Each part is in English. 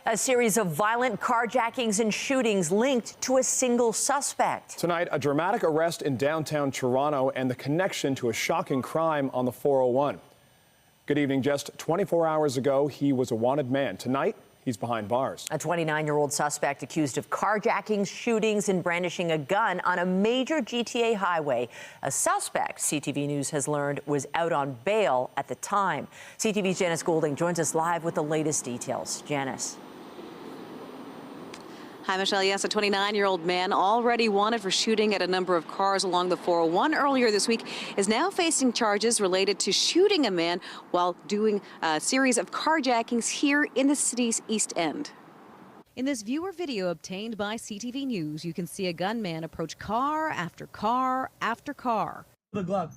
A series of violent carjackings and shootings linked to a single suspect. Tonight, a dramatic arrest in downtown Toronto and the connection to a shocking crime on the 401. Good evening. Just 24 hours ago, he was a wanted man. Tonight, he's behind bars. A 29-year-old suspect accused of carjackings, shootings, and brandishing a gun on a major GTA highway. A suspect, CTV News has learned, was out on bail at the time. CTV's Janice Goulding joins us live with the latest details. Janice. Hi, Michelle. Yes, a 29-year-old man already wanted for shooting at a number of cars along the 401 earlier this week is now facing charges related to shooting a man while doing a series of carjackings here in the city's East End. In this viewer video obtained by CTV News, you can see a gunman approach car after car after car. The glove.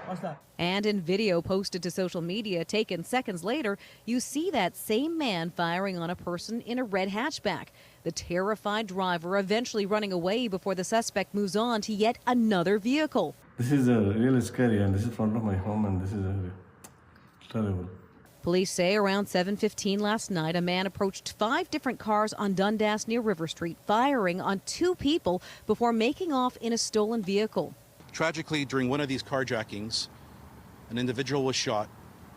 What's that? And in video posted to social media taken seconds later, you see that same man firing on a person in a red hatchback. The terrified driver eventually running away before the suspect moves on to yet another vehicle. This is really scary, and this is front of my home, and this is terrible. Police say around 7:15 last night, a man approached 5 different cars on Dundas near River Street, firing on 2 people before making off in a stolen vehicle. Tragically, during one of these carjackings, an individual was shot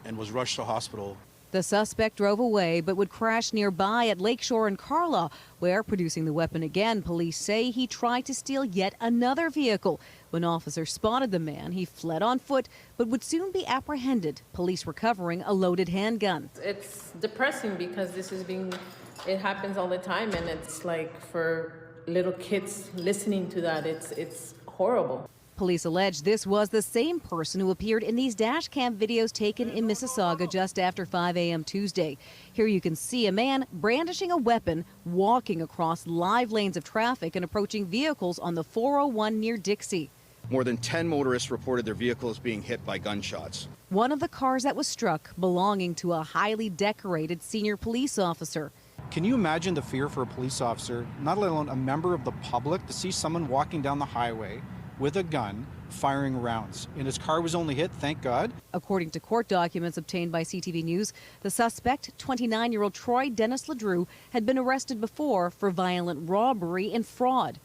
and was rushed to hospital. The suspect drove away but would crash nearby at Lakeshore and Carlaw, where, producing the weapon again, police say he tried to steal yet another vehicle. When officers spotted the man, he fled on foot but would soon be apprehended, police recovering a loaded handgun. It's depressing because it happens all the time, and it's like for little kids listening to that, it's horrible. Police allege this was the same person who appeared in these dash cam videos taken in Mississauga just after 5 a.m. Tuesday. Here you can see a man brandishing a weapon, walking across live lanes of traffic and approaching vehicles on the 401 near Dixie. More than 10 motorists reported their vehicles being hit by gunshots. One of the cars that was struck belonging to a highly decorated senior police officer. Can you imagine the fear for a police officer, not alone a member of the public, to see someone walking down the highway with a gun, firing rounds? And his car was only hit, thank God. According to court documents obtained by CTV News, the suspect, 29-year-old Troy Dennis LeDrew, had been arrested before for violent robbery and fraud.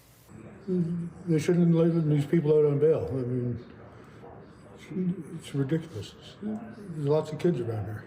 They shouldn't let these people out on bail. I mean, it's ridiculous. There's lots of kids around here.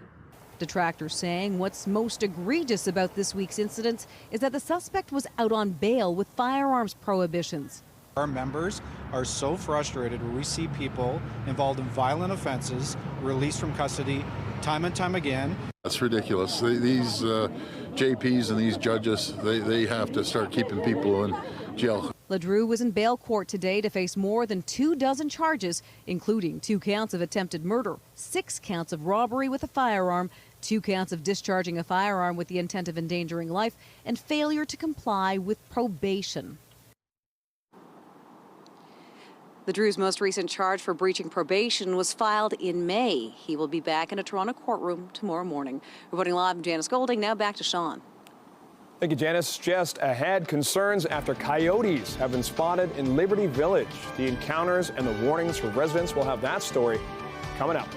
Detractors saying what's most egregious about this week's incident is that the suspect was out on bail with firearms prohibitions. Our members are so frustrated when we see people involved in violent offenses released from custody time and time again. That's ridiculous. These JPs and these judges, they have to start keeping people in jail. LeDrew was in bail court today to face more than 24 charges, including 2 counts of attempted murder, 6 counts of robbery with a firearm, 2 counts of discharging a firearm with the intent of endangering life, and failure to comply with probation. LeDrew's most recent charge for breaching probation was filed in May. He will be back in a Toronto courtroom tomorrow morning. Reporting live, I'm Janice Goulding. Now back to Sean. Thank you, Janice. Just ahead, concerns after coyotes have been spotted in Liberty Village. The encounters and the warnings for residents. We'll have that story coming up.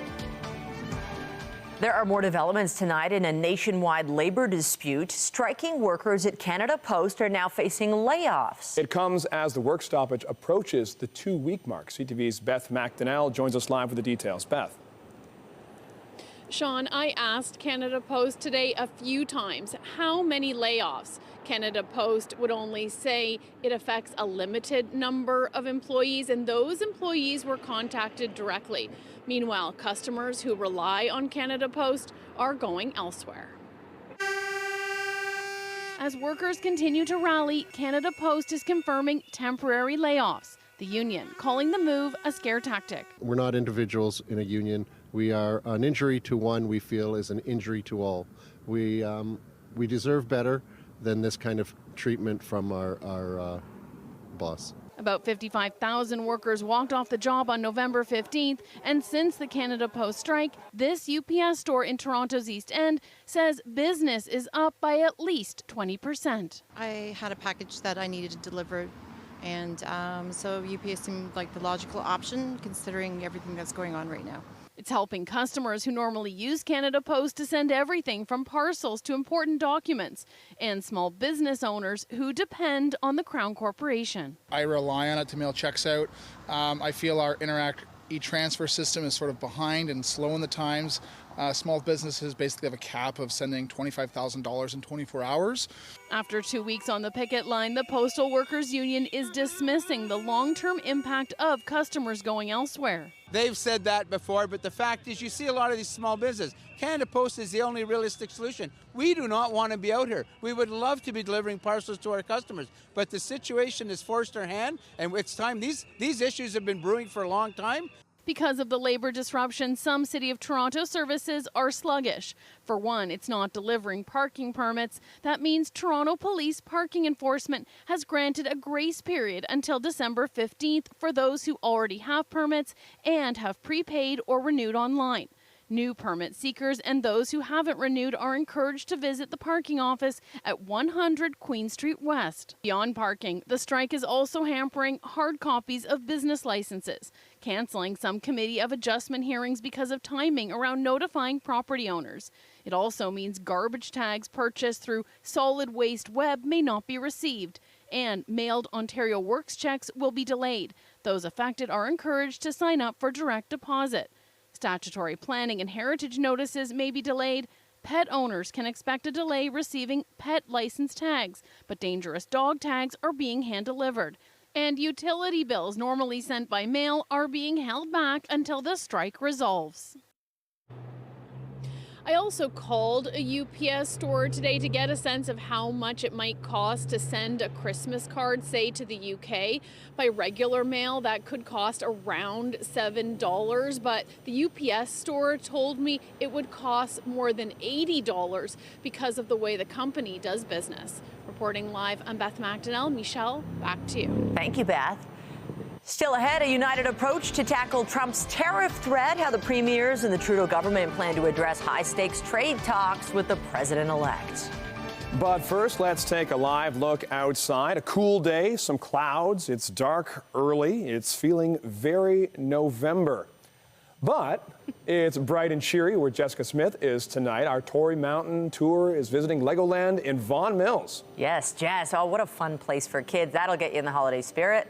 There are more developments tonight in a nationwide labor dispute. Striking workers at Canada Post are now facing layoffs. It comes as the work stoppage approaches the 2-week mark. CTV's Beth McDonnell joins us live with the details. Beth. Sean, I asked Canada Post today a few times how many layoffs. Canada Post would only say it affects a limited number of employees, and those employees were contacted directly. Meanwhile, customers who rely on Canada Post are going elsewhere. As workers continue to rally, Canada Post is confirming temporary layoffs. The union calling the move a scare tactic. We're not individuals in a union. We are an injury to one we feel is an injury to all. We deserve better than this kind of treatment from our boss. About 55,000 workers walked off the job on November 15th, and since the Canada Post strike, this UPS store in Toronto's East End says business is up by at least 20%. I had a package that I needed to deliver, and so UPS seemed like the logical option considering everything that's going on right now. It's helping customers who normally use Canada Post to send everything from parcels to important documents, and small business owners who depend on the Crown Corporation. I rely on it to mail checks out. I feel our Interact e-transfer system is sort of behind and slow in the times. Small businesses basically have a cap of sending $25,000 in 24 hours. After 2 weeks on the picket line, the Postal Workers Union is dismissing the long-term impact of customers going elsewhere. They've said that before, but the fact is you see a lot of these small businesses. Canada Post is the only realistic solution. We do not want to be out here. We would love to be delivering parcels to our customers, but the situation has forced our hand, and it's time. These issues have been brewing for a long time. Because of the labor disruption, some City of Toronto services are sluggish. For one, it's not delivering parking permits. That means Toronto Police Parking Enforcement has granted a grace period until December 15th for those who already have permits and have prepaid or renewed online. New permit seekers and those who haven't renewed are encouraged to visit the parking office at 100 Queen Street West. Beyond parking, the strike is also hampering hard copies of business licenses, canceling some committee of adjustment hearings because of timing around notifying property owners. It also means garbage tags purchased through Solid Waste Web may not be received, and mailed Ontario Works checks will be delayed. Those affected are encouraged to sign up for direct deposit. Statutory planning and heritage notices may be delayed. Pet owners can expect a delay receiving pet license tags, but dangerous dog tags are being hand-delivered. And utility bills normally sent by mail are being held back until the strike resolves. I also called a UPS store today to get a sense of how much it might cost to send a Christmas card, say, to the UK. By regular mail, that could cost around $7, but the UPS store told me it would cost more than $80 because of the way the company does business. Reporting live, I'm Beth McDonnell. Michelle, back to you. Thank you, Beth. Still ahead, a united approach to tackle Trump's tariff threat, how the premiers and the Trudeau government plan to address high-stakes trade talks with the president-elect. But first, let's take a live look outside. A cool day, some clouds. It's dark early. It's feeling very November. But it's bright and cheery where Jessica Smith is tonight. Our Tory Mountain tour is visiting Legoland in Vaughan Mills. Yes, Jess. Oh, what a fun place for kids. That'll get you in the holiday spirit.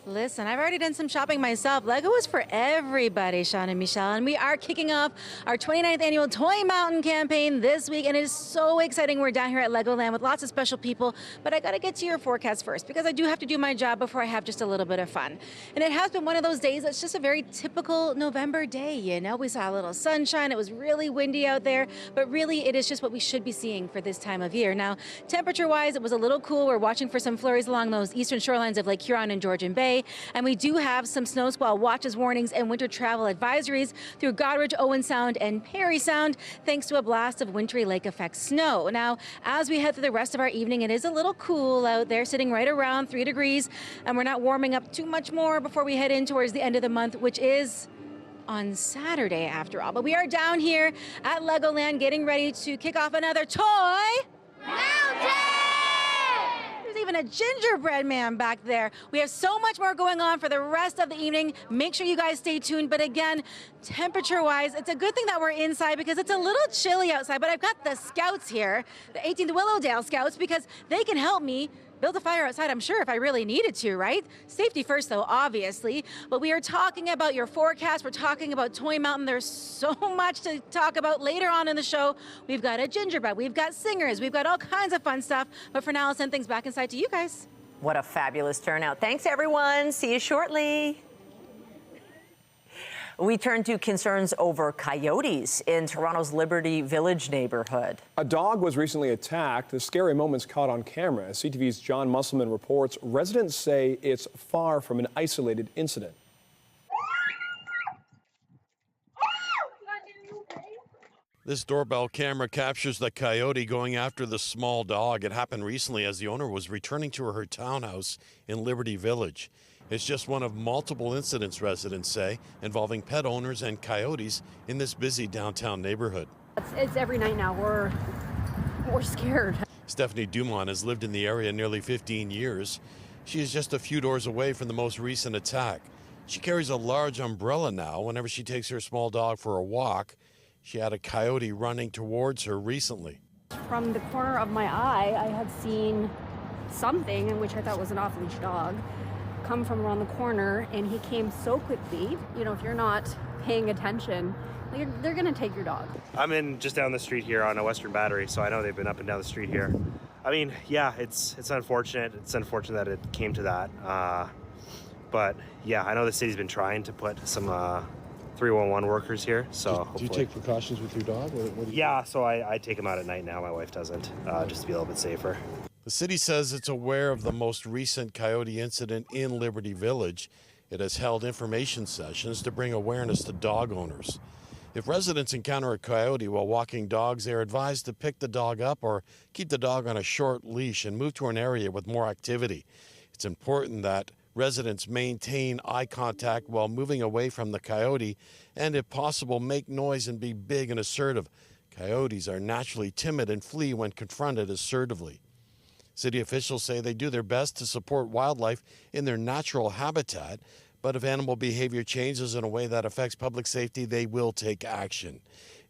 Listen, I've already done some shopping myself. Lego is for everybody, Sean and Michelle, and we are kicking off our 29th annual Toy Mountain campaign this week, and it is so exciting. We're down here at Legoland with lots of special people, but I got to get to your forecast first because I do have to do my job before I have just a little bit of fun. And it has been one of those days that's just a very typical November day, you know. We saw a little sunshine. It was really windy out there, but really it is just what we should be seeing for this time of year. Now, temperature-wise, it was a little cool. We're watching for some flurries along those eastern shorelines of Lake Huron and Georgian Bay. And we do have some snow squall watches, warnings, and winter travel advisories through Goderich, Owen Sound, and Perry Sound, thanks to a blast of wintry lake effect snow. Now, as we head through the rest of our evening, it is a little cool out there, sitting right around 3 degrees, and we're not warming up too much more before we head in towards the end of the month, which is on Saturday after all. But we are down here at Legoland getting ready to kick off another Toy Mountain! Even a gingerbread man back there. We have so much more going on for the rest of the evening. Make sure you guys stay tuned. But again, temperature-wise, it's a good thing that we're inside because it's a little chilly outside. But I've got the scouts here, the 18th Willowdale Scouts, because they can help me build a fire outside, I'm sure, if I really needed to, right? Safety first, though, obviously. But we are talking about your forecast. We're talking about Toy Mountain. There's so much to talk about later on in the show. We've got a gingerbread. We've got singers. We've got all kinds of fun stuff. But for now, I'll send things back inside to you guys. What a fabulous turnout. Thanks, everyone. See you shortly. We turn to concerns over coyotes in Toronto's Liberty Village neighborhood. A dog was recently attacked. The scary moments caught on camera. As CTV's John Musselman reports, residents say it's far from an isolated incident. This doorbell camera captures the coyote going after the small dog. It happened recently as the owner was returning to her townhouse in Liberty Village. It's just one of multiple incidents, residents say, involving pet owners and coyotes in this busy downtown neighborhood. It's every night now. We're scared. Stephanie Dumont has lived in the area nearly 15 years. She is just a few doors away from the most recent attack. She carries a large umbrella now whenever she takes her small dog for a walk. She had a coyote running towards her recently. From the corner of my eye, I had seen something, in which I thought was an off-leash dog, come from around the corner, and he came so quickly. You know, if you're not paying attention, they're going to take your dog. I'm in just down the street here on a Western Battery, so I know they've been up and down the street here. I mean, yeah, it's unfortunate. It's unfortunate that it came to that. But yeah, I know the city's been trying to put some 311 workers here. So do you take precautions with your dog? Yeah, so I take him out at night now. My wife doesn't, just to be a little bit safer. The city says it's aware of the most recent coyote incident in Liberty Village. It has held information sessions to bring awareness to dog owners. If residents encounter a coyote while walking dogs, they are advised to pick the dog up or keep the dog on a short leash and move to an area with more activity. It's important that residents maintain eye contact while moving away from the coyote and, if possible, make noise and be big and assertive. Coyotes are naturally timid and flee when confronted assertively. City officials say they do their best to support wildlife in their natural habitat, but if animal behavior changes in a way that affects public safety, they will take action.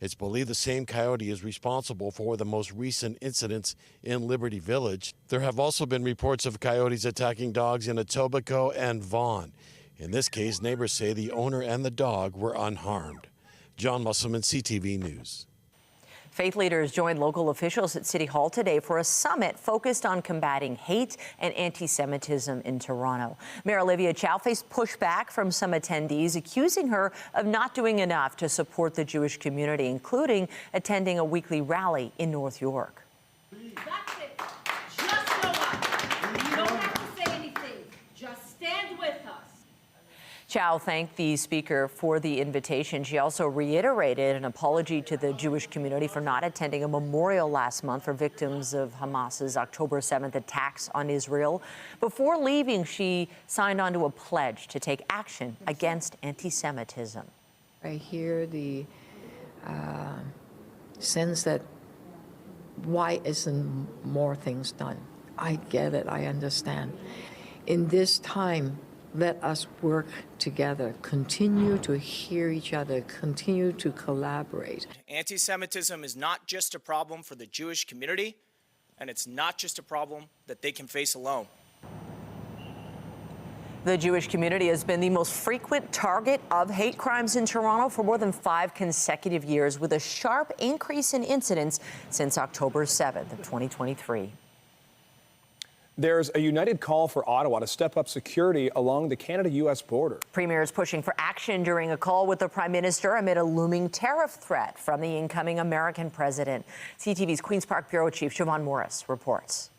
It's believed the same coyote is responsible for the most recent incidents in Liberty Village. There have also been reports of coyotes attacking dogs in Etobicoke and Vaughan. In this case, neighbors say the owner and the dog were unharmed. John Musselman, CTV News. Faith leaders joined local officials at City Hall today for a summit focused on combating hate and anti-Semitism in Toronto. Mayor Olivia Chow faced pushback from some attendees, accusing her of not doing enough to support the Jewish community, including attending a weekly rally in North York. That's it. Just show up. You don't have to say anything. Just stand with us. Chow thanked the speaker for the invitation. She also reiterated an apology to the Jewish community for not attending a memorial last month for victims of Hamas's October 7th attacks on Israel. Before leaving, she signed onto a pledge to take action against anti-Semitism. I hear the sense that why isn't more things done? I get it, I understand. In this time, let us work together, continue to hear each other, continue to collaborate. Anti-Semitism is not just a problem for the Jewish community, and it's not just a problem that they can face alone. The Jewish community has been the most frequent target of hate crimes in Toronto for more than 5 consecutive years, with a sharp increase in incidents since October 7th of 2023. There's a united call for Ottawa to step up security along the Canada-U.S. border. Premier is pushing for action during a call with the Prime Minister amid a looming tariff threat from the incoming American president. CTV's Queen's Park Bureau Chief Siobhan Morris reports.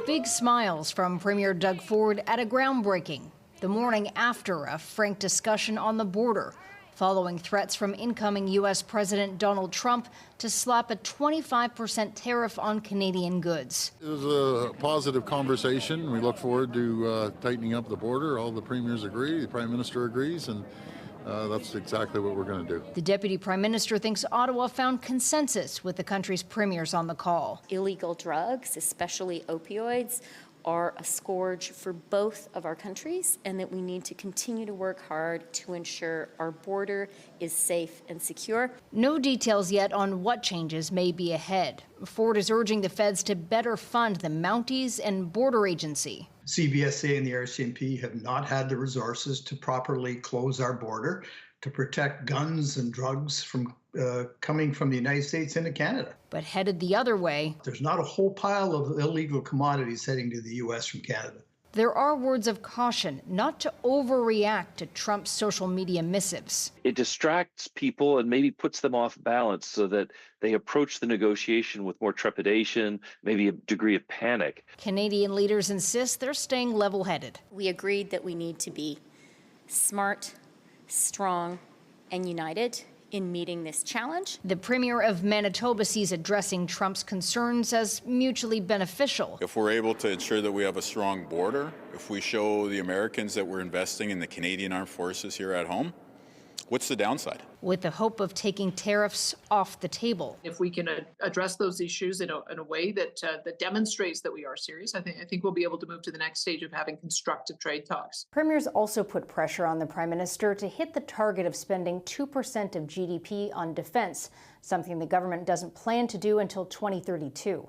Big smiles from Premier Doug Ford at a groundbreaking, the morning after a frank discussion on the border, following threats from incoming U.S. President Donald Trump to slap a 25% tariff on Canadian goods. It was a positive conversation. We look forward to tightening up the border. All the premiers agree, the Prime Minister agrees, and that's exactly what we're going to do. The Deputy Prime Minister thinks Ottawa found consensus with the country's premiers on the call. Illegal drugs, especially opioids, are a scourge for both of our countries, and that we need to continue to work hard to ensure our border is safe and secure. No details yet on what changes may be ahead. Ford is urging the feds to better fund the Mounties and Border Agency. CBSA and the RCMP have not had the resources to properly close our border to protect guns and drugs from coming from the United States into Canada. But headed the other way, there's not a whole pile of illegal commodities heading to the U.S. from Canada. There are words of caution not to overreact to Trump's social media missives. It distracts people and maybe puts them off balance so that they approach the negotiation with more trepidation, maybe a degree of panic. Canadian leaders insist they're staying level-headed. We agreed that we need to be smart, strong, and united in meeting this challenge. The Premier of Manitoba sees addressing Trump's concerns as mutually beneficial. If we're able to ensure that we have a strong border, if we show the Americans that we're investing in the Canadian Armed Forces here at home, What's the downside? with the hope of taking tariffs off the table. If we can address those issues in a way that demonstrates that we are serious, I think we'll be able to move to the next stage of having constructive trade talks. Premiers also put pressure on the Prime Minister to hit the target of spending 2% of GDP on defense, something the government doesn't plan to do until 2032.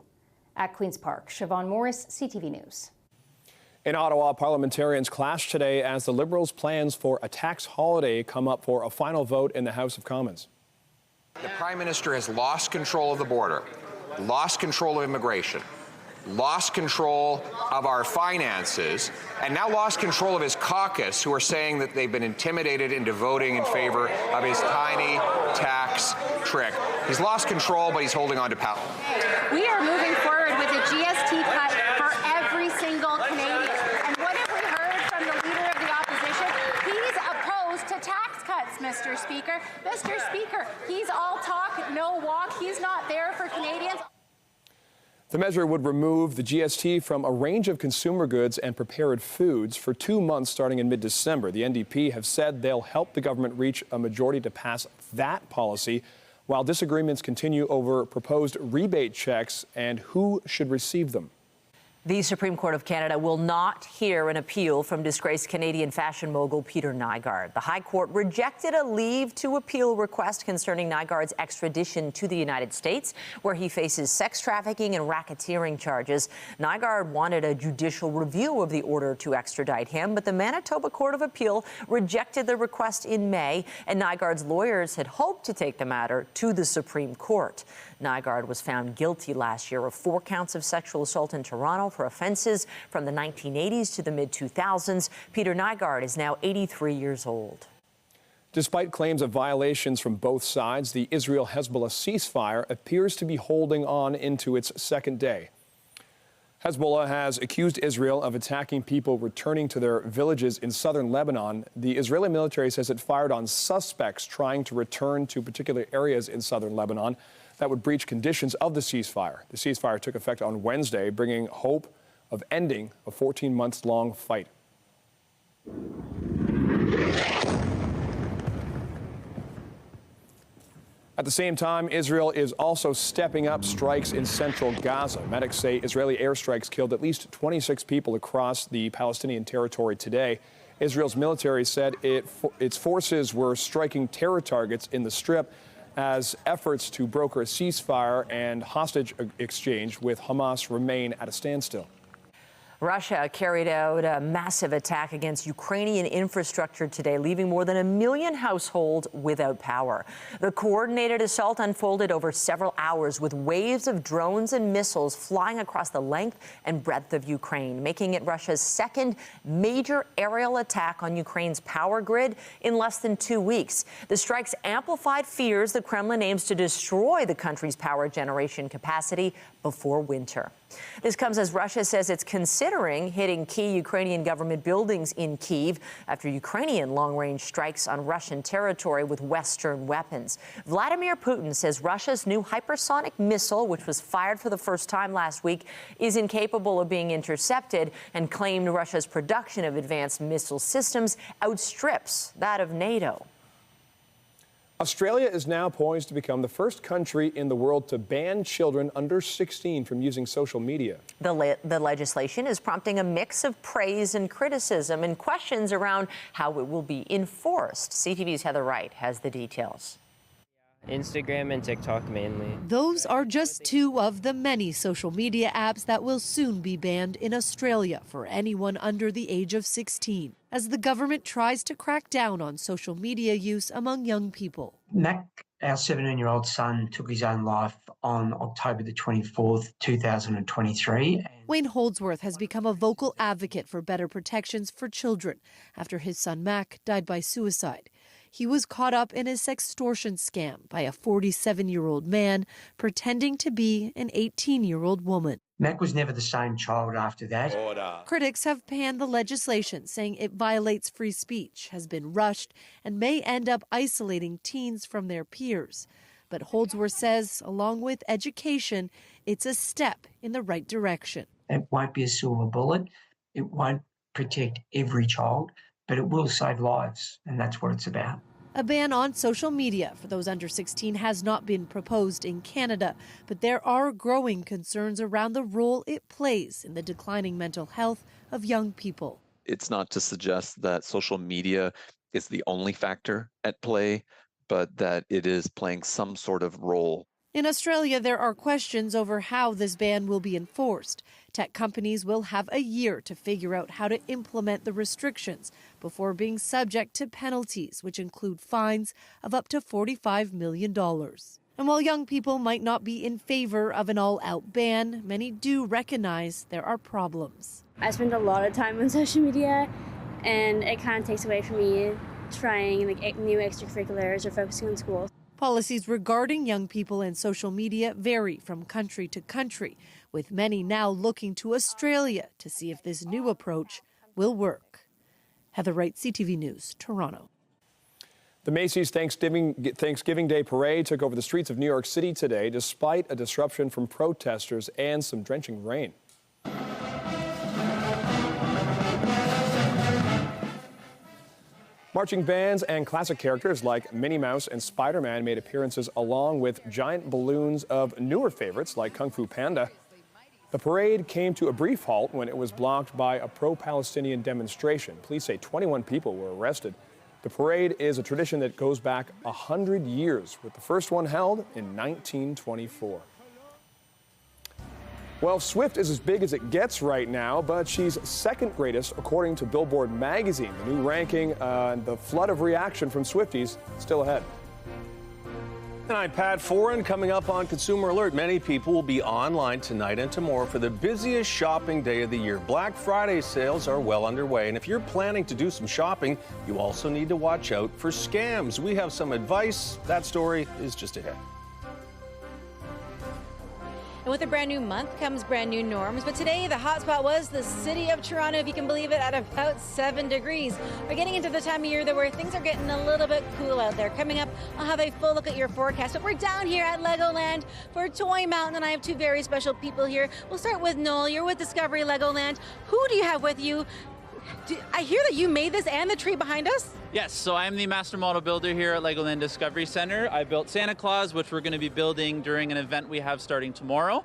At Queen's Park, Siobhan Morris, CTV News. In Ottawa, parliamentarians clashed today as the Liberals' plans for a tax holiday come up for a final vote in the House of Commons. The Prime Minister has lost control of the border, lost control of immigration, lost control of our finances, and now lost control of his caucus, who are saying that they've been intimidated into voting in favor of his tiny tax trick. He's lost control, but he's holding on to power. We are moving forward with a GST cut for every single Canadian. And what have we heard from the Leader of the Opposition? He's opposed to tax cuts, Mr. Speaker. Mr. Speaker, he's all talk, no walk. He's not there for Canadians. The measure would remove the GST from a range of consumer goods and prepared foods for 2 months starting in mid-December. The NDP have said they'll help the government reach a majority to pass that policy, while disagreements continue over proposed rebate checks and who should receive them. The Supreme Court of Canada will not hear an appeal from disgraced Canadian fashion mogul Peter Nygard. The High Court rejected a leave to appeal request concerning Nygard's extradition to the United States, where he faces sex trafficking and racketeering charges. Nygard wanted a judicial review of the order to extradite him, but the Manitoba Court of Appeal rejected the request in May, and Nygard's lawyers had hoped to take the matter to the Supreme Court. Nygard was found guilty last year of 4 counts of sexual assault in Toronto for offenses from the 1980s to the mid-2000s. Peter Nygard is now 83 years old. Despite claims of violations from both sides, the Israel-Hezbollah ceasefire appears to be holding on into its second day. Hezbollah has accused Israel of attacking people returning to their villages in southern Lebanon. The Israeli military says it fired on suspects trying to return to particular areas in southern Lebanon that would breach conditions of the ceasefire. The ceasefire took effect on Wednesday, bringing hope of ending a 14-month-long fight. At the same time, Israel is also stepping up strikes in central Gaza. Medics say Israeli airstrikes killed at least 26 people across the Palestinian territory today. Israel's military said its forces were striking terror targets in the Strip as efforts to broker a ceasefire and hostage exchange with Hamas remain at a standstill. Russia carried out a massive attack against Ukrainian infrastructure today, leaving more than 1 million households without power. The coordinated assault unfolded over several hours with waves of drones and missiles flying across the length and breadth of Ukraine, making it Russia's second major aerial attack on Ukraine's power grid in less than 2 weeks. The strikes amplified fears the Kremlin aims to destroy the country's power generation capacity before winter. This comes as Russia says it's considering hitting key Ukrainian government buildings in Kyiv after Ukrainian long-range strikes on Russian territory with Western weapons. Vladimir Putin says Russia's new hypersonic missile, which was fired for the first time last week, is incapable of being intercepted, and claimed Russia's production of advanced missile systems outstrips that of NATO. Australia is now poised to become the first country in the world to ban children under 16 from using social media. The legislation is prompting a mix of praise and criticism and questions around how it will be enforced. CTV's Heather Wright has the details. Instagram and TikTok mainly. Those are just 2 of the many social media apps that will soon be banned in Australia for anyone under the age of 16, as the government tries to crack down on social media use among young people. Mac, our 17-year-old son, took his own life on October the 24th, 2023. Wayne Holdsworth has become a vocal advocate for better protections for children after his son Mac died by suicide. He was caught up in a sextortion scam by a 47-year-old man pretending to be an 18-year-old woman. Mac was never the same child after that. Critics have panned the legislation, saying it violates free speech, has been rushed, and may end up isolating teens from their peers. But Holdsworth says, along with education, it's a step in the right direction. It won't be a silver bullet. It won't protect every child, but it will save lives, and that's what it's about. A ban on social media for those under 16 has not been proposed in Canada, but there are growing concerns around the role it plays in the declining mental health of young people. It's not to suggest that social media is the only factor at play, but that it is playing some sort of role. In Australia, there are questions over how this ban will be enforced. Tech companies will have a year to figure out how to implement the restrictions before being subject to penalties, which include fines of up to $45 million. And while young people might not be in favor of an all-out ban, many do recognize there are problems. I spend a lot of time on social media, and it kind of takes away from me trying new extracurriculars or focusing on school. Policies regarding young people and social media vary from country to country, with many now looking to Australia to see if this new approach will work. Heather Wright, CTV News, Toronto. The Macy's Thanksgiving Day Parade took over the streets of New York City today, despite a disruption from protesters and some drenching rain. Marching bands and classic characters like Minnie Mouse and Spider-Man made appearances along with giant balloons of newer favorites like Kung Fu Panda. The parade came to a brief halt when it was blocked by a pro-Palestinian demonstration. Police say 21 people were arrested. The parade is a tradition that goes back 100 years, with the first one held in 1924. Well, Swift is as big as it gets right now, but she's second greatest according to Billboard magazine. The new ranking, the flood of reaction from Swifties still ahead. Tonight, Pat Foran coming up on Consumer Alert. Many people will be online tonight and tomorrow for the busiest shopping day of the year. Black Friday sales are well underway, and if you're planning to do some shopping, you also need to watch out for scams. We have some advice. That story is just ahead. And with a brand new month comes brand new norms. But today, the hotspot was the city of Toronto, if you can believe it, at about 7 degrees. We're getting into the time of year, though, where things are getting a little bit cool out there. Coming up, I'll have a full look at your forecast. But we're down here at Legoland for Toy Mountain, and I have two very special people here. We'll start with Noel. You're with Discovery Legoland. Who do you have with you? I hear that you made this and the tree behind us? Yes, so I'm the master model builder here at Legoland Discovery Center. I built Santa Claus, which we're going to be building during an event we have starting tomorrow.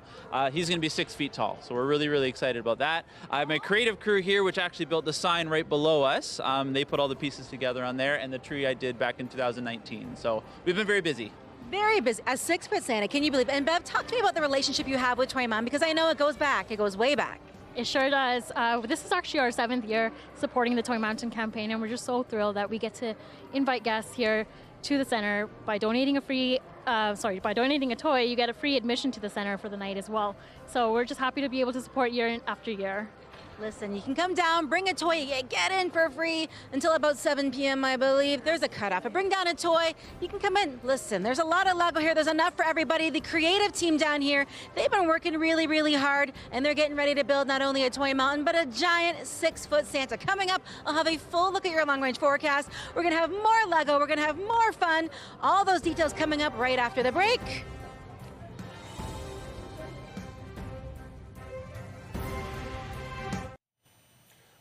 He's going to be 6 feet tall, so we're really, really excited about that. I have my creative crew here, which actually built the sign right below us. They put all the pieces together on there, and the tree I did back in 2019. So we've been very busy. Very busy. A 6-foot Santa, can you believe it? And Bev, talk to me about the relationship you have with Toy Mountain, because I know it goes back. It goes way back. It sure does. This is actually our 7th year supporting the Toy Mountain campaign, and we're just so thrilled that we get to invite guests here to the center. By donating a toy, you get a free admission to the center for the night as well. So we're just happy to be able to support year after year. Listen, you can come down, bring a toy, you get in for free until about 7 p.m., I believe. There's a cutoff, but bring down a toy, you can come in. Listen, there's a lot of Lego here. There's enough for everybody. The creative team down here, they've been working really, really hard, and they're getting ready to build not only a Toy Mountain, but a giant 6-foot Santa. Coming up, I'll have a full look at your long-range forecast. We're going to have more Lego. We're going to have more fun. All those details coming up right after the break.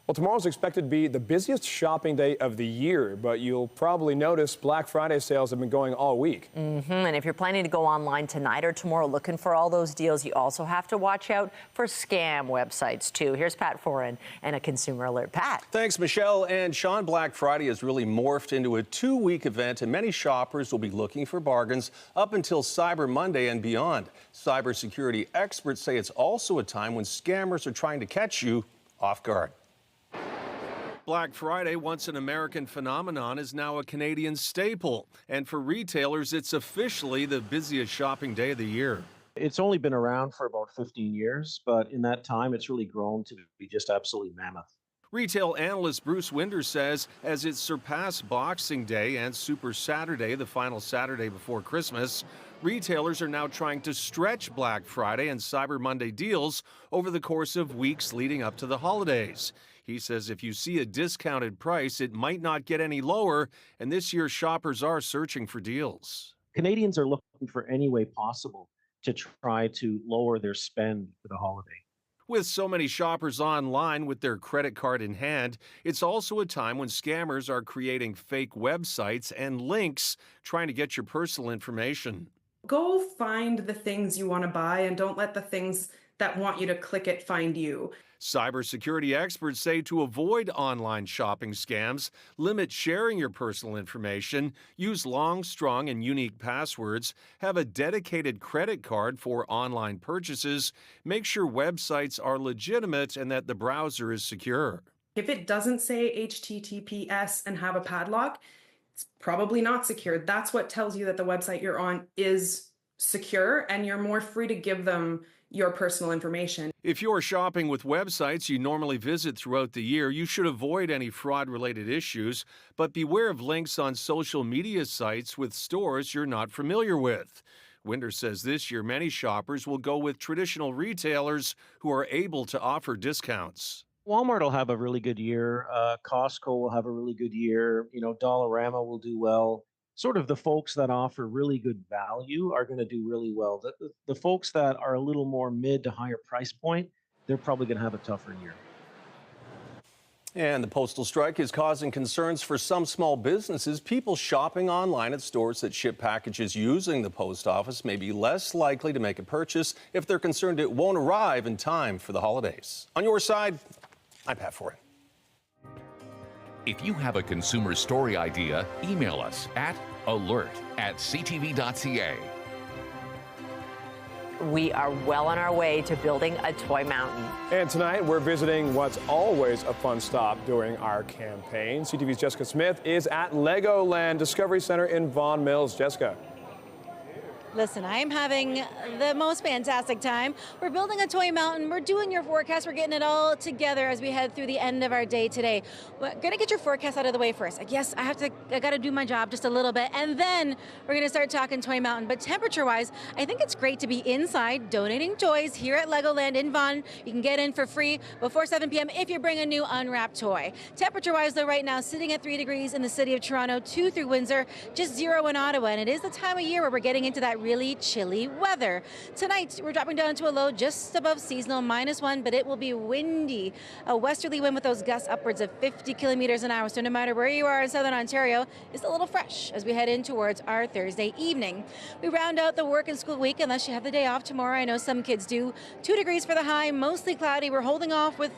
Well, tomorrow's expected to be the busiest shopping day of the year, but you'll probably notice Black Friday sales have been going all week. And if you're planning to go online tonight or tomorrow looking for all those deals, you also have to watch out for scam websites, too. Here's Pat Foran and a Consumer Alert. Pat. Thanks, Michelle and Sean. Black Friday has really morphed into a 2-week event, and many shoppers will be looking for bargains up until Cyber Monday and beyond. Cybersecurity experts say it's also a time when scammers are trying to catch you off guard. Black Friday, once an American phenomenon, is now a Canadian staple. And for retailers, it's officially the busiest shopping day of the year. It's only been around for about 15 years, but in that time, it's really grown to be just absolutely mammoth. Retail analyst Bruce Winder says as it surpassed Boxing Day and Super Saturday, the final Saturday before Christmas, retailers are now trying to stretch Black Friday and Cyber Monday deals over the course of weeks leading up to the holidays. He says if you see a discounted price, it might not get any lower, and this year shoppers are searching for deals. Canadians are looking for any way possible to try to lower their spend for the holiday. With so many shoppers online with their credit card in hand, it's also a time when scammers are creating fake websites and links trying to get your personal information. Go find the things you want to buy and don't let the things that want you to click it find you. Cybersecurity experts say to avoid online shopping scams, limit sharing your personal information, use long, strong, and unique passwords, have a dedicated credit card for online purchases, make sure websites are legitimate and that the browser is secure. If it doesn't say HTTPS and have a padlock, it's probably not secure. That's what tells you that the website you're on is secure and you're more free to give them your personal information. If you're shopping with websites you normally visit throughout the year, you should avoid any fraud-related issues, but beware of links on social media sites with stores you're not familiar with. Winder says this year many shoppers will go with traditional retailers who are able to offer discounts. Walmart will have a really good year. Costco will have a really good year. Dollarama will do well. Sort of the folks that offer really good value are going to do really well. The folks that are a little more mid to higher price point, they're probably going to have a tougher year. And the postal strike is causing concerns for some small businesses. People shopping online at stores that ship packages using the post office may be less likely to make a purchase if they're concerned it won't arrive in time for the holidays. On your side, I'm Pat Ford. If you have a consumer story idea, email us at alert@ctv.ca. We are well on our way to building a toy mountain. And tonight we're visiting what's always a fun stop during our campaign. CTV's Jessica Smith is at Legoland Discovery Center in Vaughan Mills. Jessica. Listen, I am having the most fantastic time. We're building a toy mountain. We're doing your forecast. We're getting it all together as we head through the end of our day today. We're gonna get your forecast out of the way first. I guess I gotta do my job just a little bit, and then we're gonna start talking toy mountain. But temperature-wise, I think it's great to be inside donating toys here at Legoland in Vaughan. You can get in for free before 7 p.m. if you bring a new unwrapped toy. Temperature-wise, though, right now sitting at 3 degrees in the city of Toronto, 2 through Windsor, just 0 in Ottawa, and it is the time of year where we're getting into that really chilly weather. Tonight, we're dropping down to a low just above seasonal, -1, but it will be windy. A westerly wind with those gusts upwards of 50 kilometers an hour. So no matter where you are in southern Ontario, it's a little fresh as we head in towards our Thursday evening. We round out the work and school week unless you have the day off tomorrow. I know some kids do. 2 degrees for the high, mostly cloudy. We're holding off with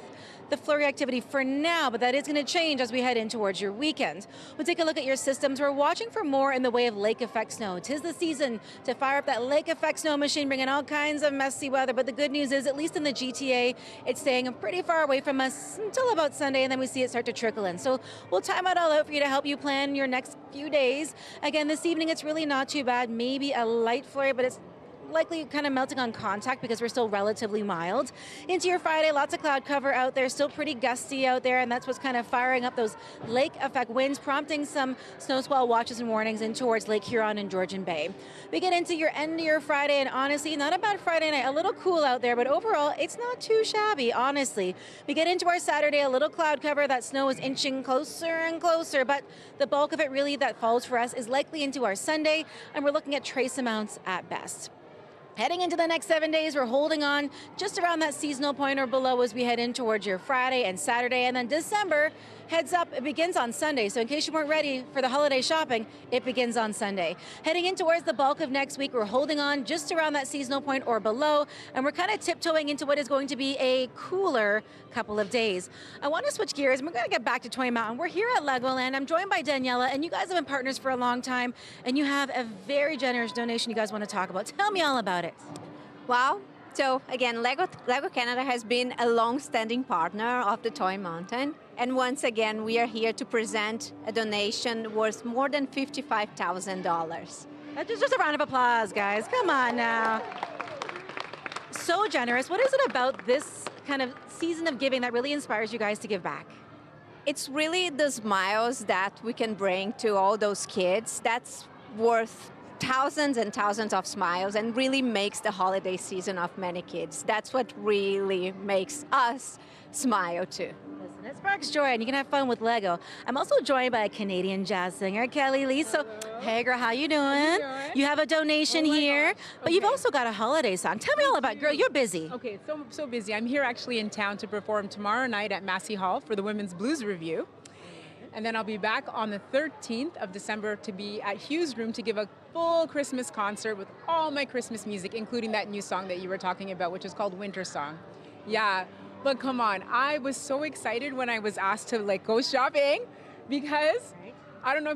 the flurry activity for now, but that is going to change as we head in towards your weekend. We'll take a look at your systems. We're watching for more in the way of lake effect snow. 'Tis the season to fire up that lake effect snow machine, bringing all kinds of messy weather. But the good news is, at least in the GTA, it's staying pretty far away from us until about Sunday, and then we see it start to trickle in. So we'll time it all out for you to help you plan your next few days. Again, this evening, it's really not too bad. Maybe a light flurry, but it's likely kind of melting on contact because we're still relatively mild. Into your Friday, lots of cloud cover out there, still pretty gusty out there, and that's what's kind of firing up those lake effect winds, prompting some snow squall watches and warnings in towards Lake Huron and Georgian Bay. We get into your end of your Friday, and honestly, not a bad Friday night. A little cool out there, but overall, it's not too shabby, honestly. We get into our Saturday, a little cloud cover. That snow is inching closer and closer, but the bulk of it really that falls for us is likely into our Sunday, and we're looking at trace amounts at best. Heading into the next 7 days, we're holding on just around that seasonal point or below as we head in towards your Friday and Saturday. And then December, heads up, it begins on Sunday. So in case you weren't ready for the holiday shopping, it begins on Sunday. Heading in towards the bulk of next week, we're holding on just around that seasonal point or below. And we're kind of tiptoeing into what is going to be a cooler couple of days. I want to switch gears, and we're going to get back to Toy Mountain. We're here at Legoland. I'm joined by Daniela, and you guys have been partners for a long time, and you have a very generous donation you guys want to talk about. Tell me all about it. Wow. So again, Lego Canada has been a long-standing partner of the Toy Mountain. And once again, we are here to present a donation worth more than $55,000. That's just a round of applause, guys. Come on now. So generous. What is it about this kind of season of giving that really inspires you guys to give back? It's really the smiles that we can bring to all those kids. That's worth thousands and thousands of smiles and really makes the holiday season of many kids. That's what really makes us smile too. It sparks joy, and you can have fun with Lego. I'm also joined by a Canadian jazz singer, Kelly Lee. So, hey, girl, how you doing? You have a donation here, but you've also got a holiday song. Tell me all about, girl, you're busy. Okay, so busy. I'm here actually in town to perform tomorrow night at Macy Hall for the Women's Blues Review. And then I'll be back on the 13th of December to be at Hughes Room to give a full Christmas concert with all my Christmas music, including that new song that you were talking about, which is called Winter Song. Yeah. But come on, I was so excited when I was asked to go shopping because I don't know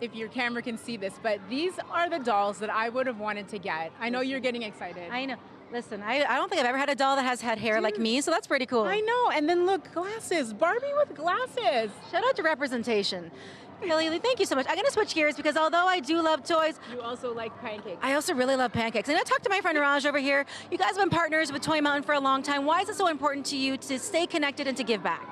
if your camera can see this, but these are the dolls that I would have wanted to get. I know you're getting excited. I know. Listen, I don't think I've ever had a doll that has had hair like me, so that's pretty cool. I know. And then look, glasses. Barbie with glasses. Shout out to representation. Kelly, thank you so much. I'm going to switch gears because although I do love toys, you also like pancakes. I also really love pancakes. And I talked to my friend Raj over here. You guys have been partners with Toy Mountain for a long time. Why is it so important to you to stay connected and to give back?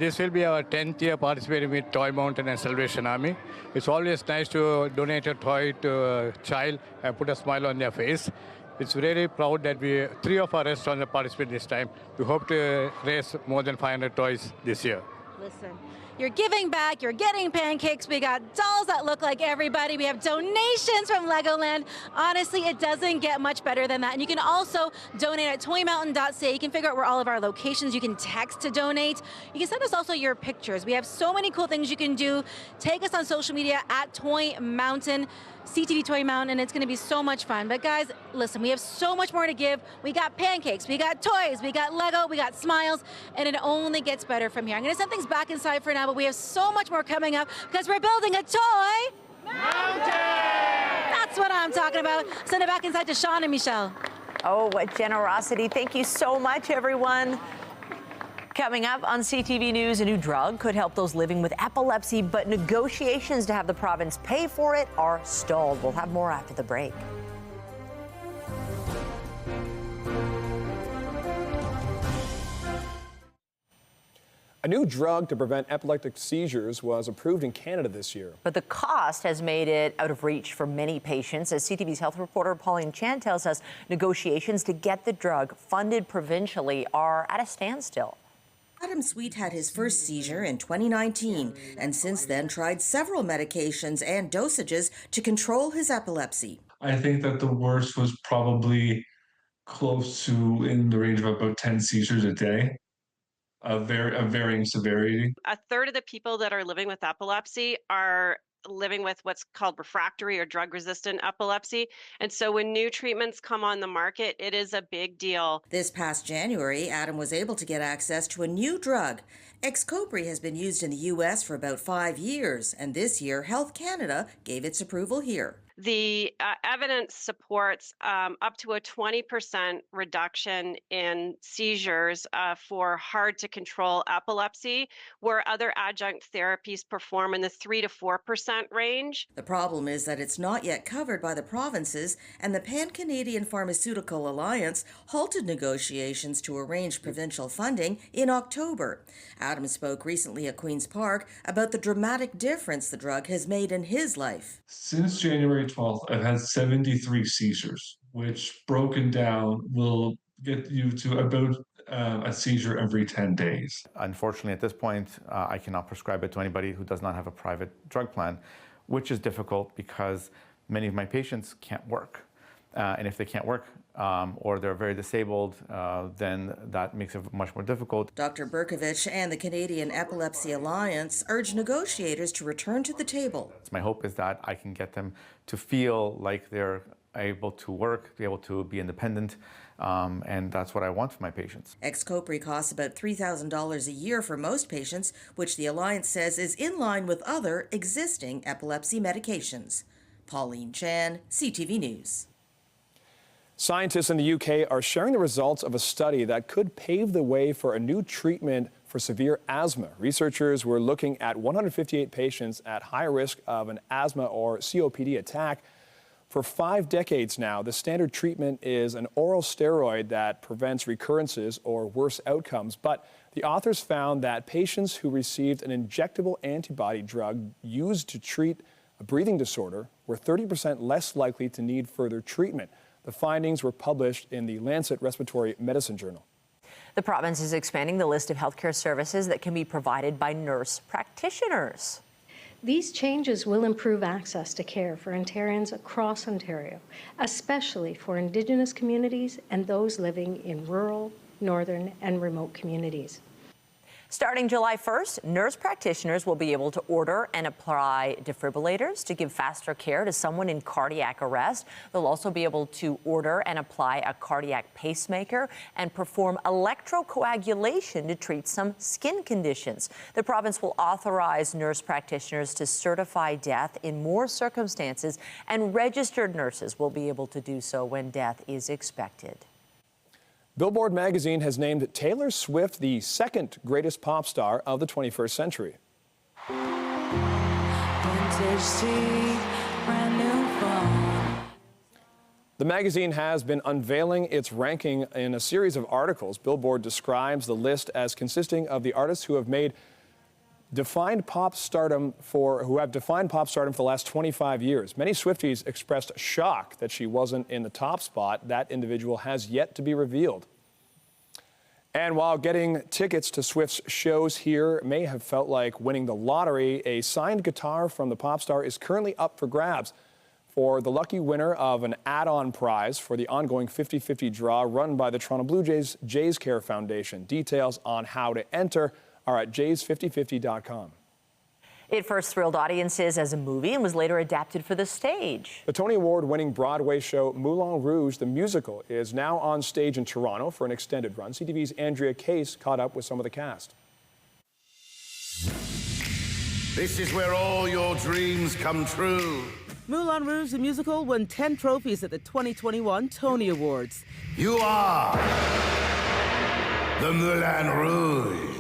This will be our 10th year participating with Toy Mountain and Salvation Army. It's always nice to donate a toy to a child and put a smile on their face. It's really proud that three of our restaurants have participated this time. We hope to raise more than 500 toys this year. Listen, you're giving back, you're getting pancakes, we got dolls that look like everybody, we have donations from Legoland. Honestly, it doesn't get much better than that. And you can also donate at toymountain.ca. You can figure out where all of our locations, you can text to donate. You can send us also your pictures. We have so many cool things you can do. Take us on social media at Toy Mountain, CTV Toy Mountain, and it's going to be so much fun. But guys, listen, we have so much more to give. We got pancakes, we got toys, we got Lego, we got smiles, and it only gets better from here. I'm going to send things back inside for now, but we have so much more coming up because we're building a toy mountain. That's what I'm talking about. Send it back inside to Sean and Michelle. Oh, what generosity. Thank you so much, everyone. Coming up on CTV News, a new drug could help those living with epilepsy, but negotiations to have the province pay for it are stalled. We'll have more after the break. A new drug to prevent epileptic seizures was approved in Canada this year. But the cost has made it out of reach for many patients. As CTV's health reporter Pauline Chan tells us, negotiations to get the drug funded provincially are at a standstill. Adam Sweet had his first seizure in 2019 and since then tried several medications and dosages to control his epilepsy. I think that the worst was probably close to in the range of about 10 seizures a day, of varying severity. A third of the people that are living with epilepsy are living with what's called refractory or drug-resistant epilepsy. And so when new treatments come on the market, it is a big deal. This past January, Adam was able to get access to a new drug. Xcopri has been used in the U.S. for about 5 years, and this year, Health Canada gave its approval here. The evidence supports up to a 20% reduction in seizures for hard-to-control epilepsy, where other adjunct therapies perform in the 3 to 4% range. The problem is that it's not yet covered by the provinces, and the Pan-Canadian Pharmaceutical Alliance halted negotiations to arrange provincial funding in October. Adam spoke recently at Queen's Park about the dramatic difference the drug has made in his life. Since January 12th, I've had 73 seizures, which broken down will get you to about a seizure every 10 days. Unfortunately, at this point, I cannot prescribe it to anybody who does not have a private drug plan, which is difficult because many of my patients can't work. And if they can't work or they're very disabled, then that makes it much more difficult. Dr. Berkovich and the Canadian Epilepsy Alliance urge negotiators to return to the table. My hope is that I can get them to feel like they're able to work, be able to be independent, and that's what I want for my patients. Xcopri costs about $3,000 a year for most patients, which the Alliance says is in line with other existing epilepsy medications. Pauline Chan, CTV News. Scientists in the UK are sharing the results of a study that could pave the way for a new treatment for severe asthma. Researchers were looking at 158 patients at high risk of an asthma or COPD attack. For 5 decades now, the standard treatment is an oral steroid that prevents recurrences or worse outcomes. But the authors found that patients who received an injectable antibody drug used to treat a breathing disorder were 30% less likely to need further treatment. The findings were published in the Lancet Respiratory Medicine Journal. The province is expanding the list of healthcare services that can be provided by nurse practitioners. These changes will improve access to care for Ontarians across Ontario, especially for Indigenous communities and those living in rural, northern, and remote communities. Starting July 1st, nurse practitioners will be able to order and apply defibrillators to give faster care to someone in cardiac arrest. They'll also be able to order and apply a cardiac pacemaker and perform electrocoagulation to treat some skin conditions. The province will authorize nurse practitioners to certify death in more circumstances, and registered nurses will be able to do so when death is expected. Billboard magazine has named Taylor Swift the second greatest pop star of the 21st century. The magazine has been unveiling its ranking in a series of articles. Billboard describes the list as consisting of the artists who have defined pop stardom for the last 25 years. Many Swifties expressed shock that she wasn't in the top spot. That individual has yet to be revealed. And while getting tickets to Swift's shows here may have felt like winning the lottery, a signed guitar from the pop star is currently up for grabs for the lucky winner of an add-on prize for the ongoing 50-50 draw run by the Toronto Blue Jays Jays Care Foundation. Details on how to enter are at jays5050.com. It first thrilled audiences as a movie and was later adapted for the stage. The Tony Award-winning Broadway show Moulin Rouge, the musical, is now on stage in Toronto for an extended run. CTV's Andrea Case caught up with some of the cast. This is where all your dreams come true. Moulin Rouge, the musical, won 10 trophies at the 2021 Tony Awards. You are the Moulin Rouge.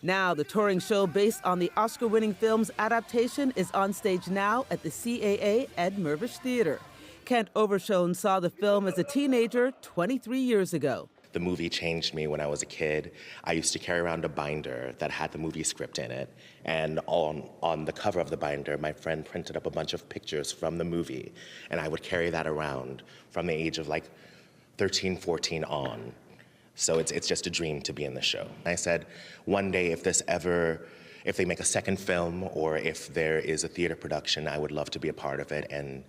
Now, the touring show based on the Oscar-winning film's adaptation is on stage now at the CAA Ed Mirvish Theatre. Kent Overshone saw the film as a teenager 23 years ago. The movie changed me when I was a kid. I used to carry around a binder that had the movie script in it. And on the cover of the binder, my friend printed up a bunch of pictures from the movie. And I would carry that around from the age of like 13, 14 on. So it's just a dream to be in the show. I said, one day if they make a second film or if there is a theater production, I would love to be a part of it. And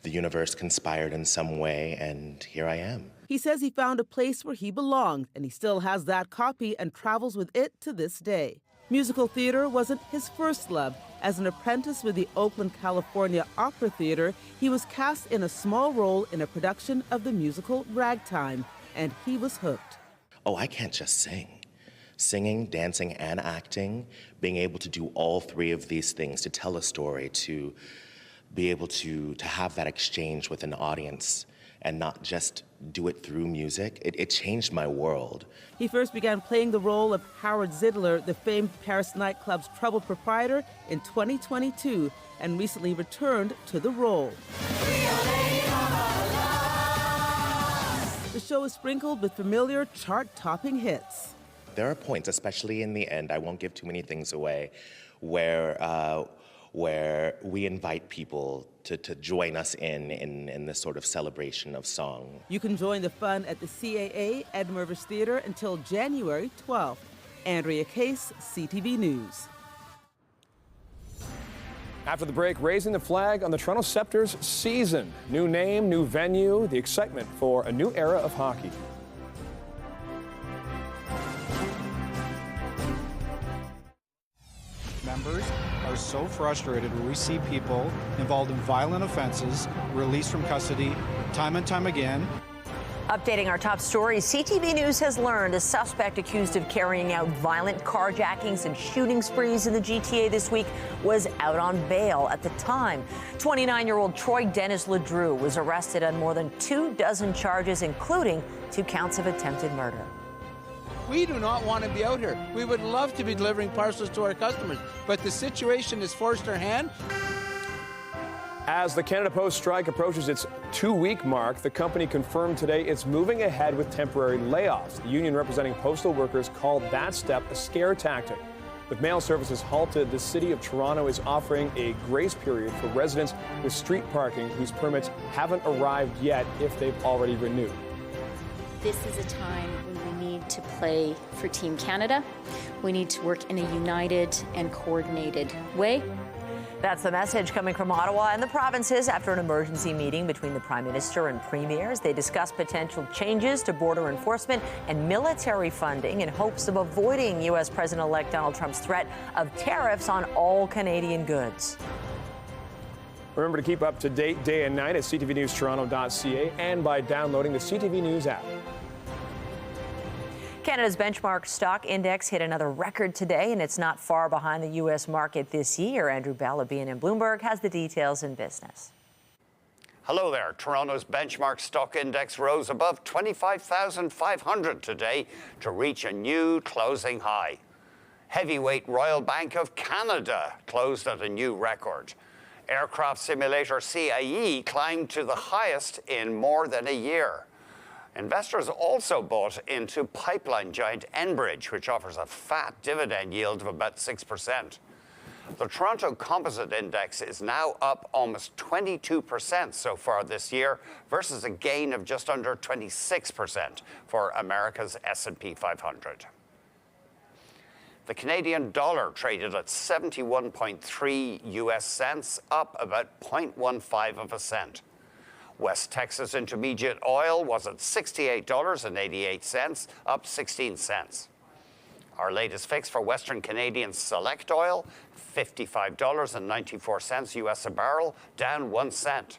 the universe conspired in some way, and here I am. He says he found a place where he belonged, and he still has that copy and travels with it to this day. Musical theater wasn't his first love. As an apprentice with the Oakland, California Opera Theater, he was cast in a small role in a production of the musical Ragtime, and he was hooked. Oh, I can't just sing. Singing, dancing, and acting, being able to do all three of these things, to tell a story, to be able to have that exchange with an audience and not just do it through music, it changed my world. He first began playing the role of Howard Zidler, the famed Paris nightclub's troubled proprietor, in 2022, and recently returned to the role. The show is sprinkled with familiar chart-topping hits. There are points, especially in the end, I won't give too many things away, where we invite people to join us in this sort of celebration of song. You can join the fun at the CAA Ed Mirvish Theatre until January 12th. Andrea Case, CTV News. After the break, raising the flag on the Toronto Scepter's season. New name, new venue, the excitement for a new era of hockey. Members are so frustrated when we see people involved in violent offenses released from custody time and time again. Updating our top stories, CTV News has learned a suspect accused of carrying out violent carjackings and shooting sprees in the GTA this week was out on bail at the time. 29-year-old Troy Dennis LeDrew was arrested on more than 24 charges, including 2 counts of attempted murder. We do not want to be out here. We would love to be delivering parcels to our customers, but the situation has forced our hand. As the Canada Post strike approaches its 2-week mark, the company confirmed today it's moving ahead with temporary layoffs. The union representing postal workers called that step a scare tactic. With mail services halted, the City of Toronto is offering a grace period for residents with street parking whose permits haven't arrived yet if they've already renewed. This is a time when we need to play for Team Canada. We need to work in a united and coordinated way. That's the message coming from Ottawa and the provinces after an emergency meeting between the Prime Minister and premiers. They discussed potential changes to border enforcement and military funding in hopes of avoiding U.S. President-elect Donald Trump's threat of tariffs on all Canadian goods. Remember to keep up to date day and night at ctvnewstoronto.ca and by downloading the CTV News app. Canada's benchmark stock index hit another record today, and it's not far behind the U.S. market this year. Andrew Bell of BNN Bloomberg has the details in business. Hello there. Toronto's benchmark stock index rose above 25,500 today to reach a new closing high. Heavyweight Royal Bank of Canada closed at a new record. Aircraft simulator CAE climbed to the highest in more than a year. Investors also bought into pipeline giant Enbridge, which offers a fat dividend yield of about 6%. The Toronto Composite Index is now up almost 22% so far this year versus a gain of just under 26% for America's S&P 500. The Canadian dollar traded at 71.3 US cents, up about 0.15 of a cent. West Texas Intermediate oil was at $68.88, up 16 cents. Our latest fix for Western Canadian Select oil, $55.94 US a barrel, down 1 cent.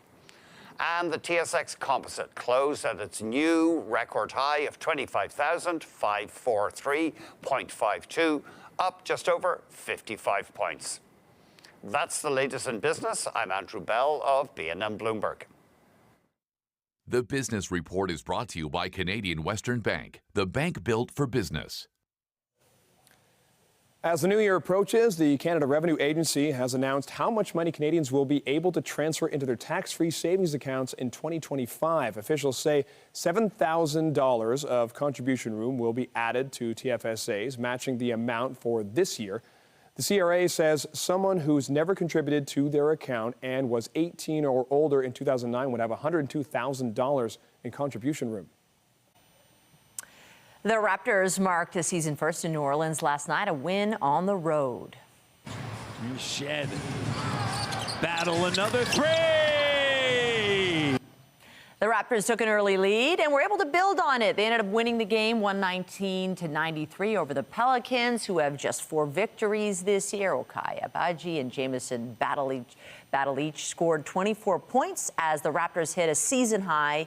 And the TSX Composite closed at its new record high of 25,543.52, up just over 55 points. That's the latest in business. I'm Andrew Bell of BNN Bloomberg. The Business Report is brought to you by Canadian Western Bank, the bank built for business. As the new year approaches, the Canada Revenue Agency has announced how much money Canadians will be able to transfer into their tax-free savings accounts in 2025. Officials say $7,000 of contribution room will be added to TFSAs, matching the amount for this year. The CRA says someone who's never contributed to their account and was 18 or older in 2009 would have $102,000 in contribution room. The Raptors marked a season first in New Orleans last night, a win on the road. Shed. Battle another three! The Raptors took an early lead and were able to build on it. They ended up winning the game 119-93 over the Pelicans, who have just 4 victories this year. Okai Abaji and Jamison Battle each scored 24 points as the Raptors hit a season-high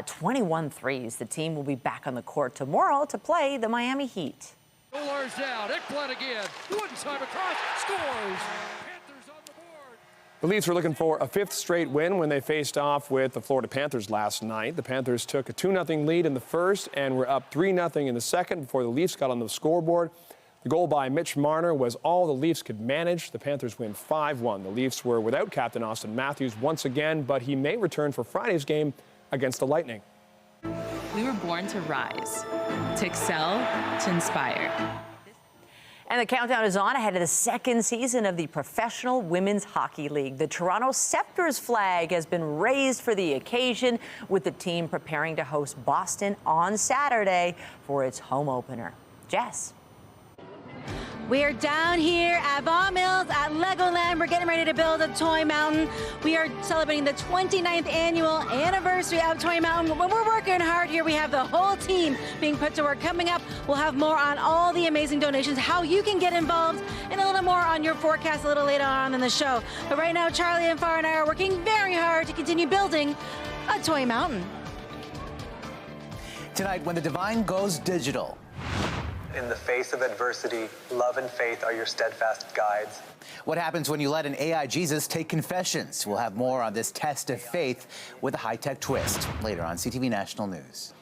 21 threes. The team will be back on the court tomorrow to play the Miami Heat. Dollars down. Ekblad again. One time across. Scores. The Leafs were looking for a 5th straight win when they faced off with the Florida Panthers last night. The Panthers took a 2-0 lead in the first and were up 3-0 in the second before the Leafs got on the scoreboard. The goal by Mitch Marner was all the Leafs could manage. The Panthers win 5-1. The Leafs were without captain Austin Matthews once again, but he may return for Friday's game against the Lightning. We were born to rise, to excel, to inspire. And the countdown is on ahead of the second season of the Professional Women's Hockey League. The Toronto Scepters flag has been raised for the occasion, with the team preparing to host Boston on Saturday for its home opener. Jess. We are down here at Vaughan Mills at Legoland. We're getting ready to build a Toy Mountain. We are celebrating the 29th annual anniversary of Toy Mountain. When we're working hard here, we have the whole team being put to work. Coming up, we'll have more on all the amazing donations, how you can get involved, and a little more on your forecast a little later on in the show. But right now, Charlie and Farr and I are working very hard to continue building a Toy Mountain. Tonight, when the divine goes digital. In the face of adversity, love and faith are your steadfast guides. What happens when you let an AI Jesus take confessions? We'll have more on this test of faith with a high-tech twist later on CTV National News.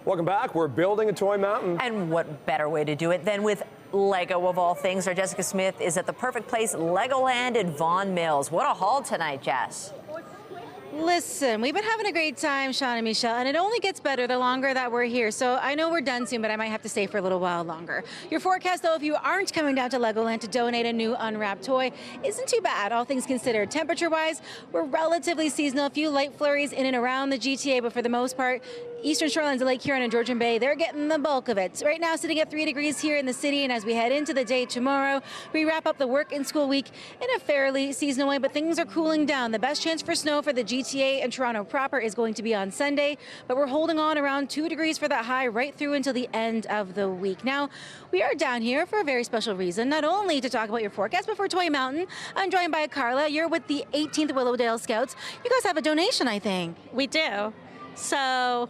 Welcome back. We're building a Toy Mountain. And what better way to do it than with Lego of all things? Our Jessica Smith is at the perfect place, Legoland at Vaughan Mills. What a haul tonight, Jess. Listen, we've been having a great time, Sean and Michelle, and it only gets better the longer that we're here. So I know we're done soon, but I might have to stay for a little while longer. Your forecast, though, if you aren't coming down to Legoland to donate a new unwrapped toy, isn't too bad, all things considered. Temperature-wise, we're relatively seasonal. A few light flurries in and around the GTA, but for the most part, eastern shorelines of Lake Huron and Georgian Bay, they're getting the bulk of it. Right now, sitting at 3 degrees here in the city, and as we head into the day tomorrow, we wrap up the work and school week in a fairly seasonal way, but things are cooling down. The best chance for snow for the GTA and Toronto proper is going to be on Sunday, but we're holding on around 2 degrees for that high right through until the end of the week. Now, we are down here for a very special reason, not only to talk about your forecast, but for Toy Mountain. I'm joined by Carla. You're with the 18th Willowdale Scouts. You guys have a donation, I think. We do. So,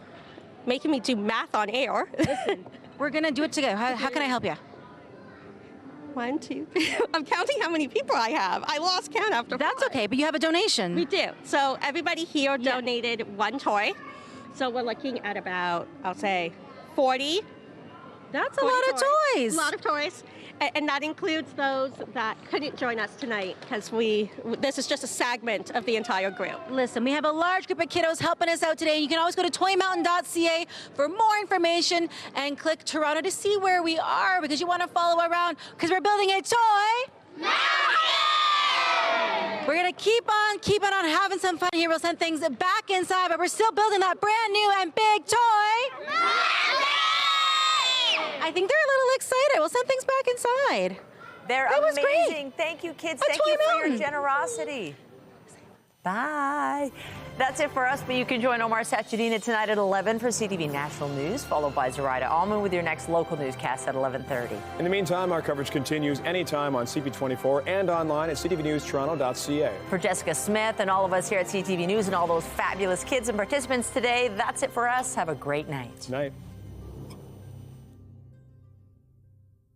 making me do math on air. Listen, we're going to do it together. How can I help you? 1, 2. I'm counting how many people I have. I lost count after 4. That's okay, but you have a donation. We do. So everybody here donated 1 toy. So we're looking at about, I'll say, 40. That's a lot of toys. A lot of toys. And that includes those that couldn't join us tonight because this is just a segment of the entire group. Listen, we have a large group of kiddos helping us out today. You can always go to toymountain.ca for more information and click Toronto to see where we are because you want to follow around because we're building a toy mountain! We're going to keep on having some fun here. We'll send things back inside, but we're still building that brand new and big toy mountain! I think they're a little excited. We'll send things back inside. They're amazing. Thank you, kids. Thank you for your generosity. Bye. That's it for us, but you can join Omar Sachedina tonight at 11 for CTV National News, followed by Zoraida Allman with your next local newscast at 11:30. In the meantime, our coverage continues anytime on CP24 and online at ctvnewstoronto.ca. For Jessica Smith and all of us here at CTV News and all those fabulous kids and participants today, that's it for us. Have a great night. Night.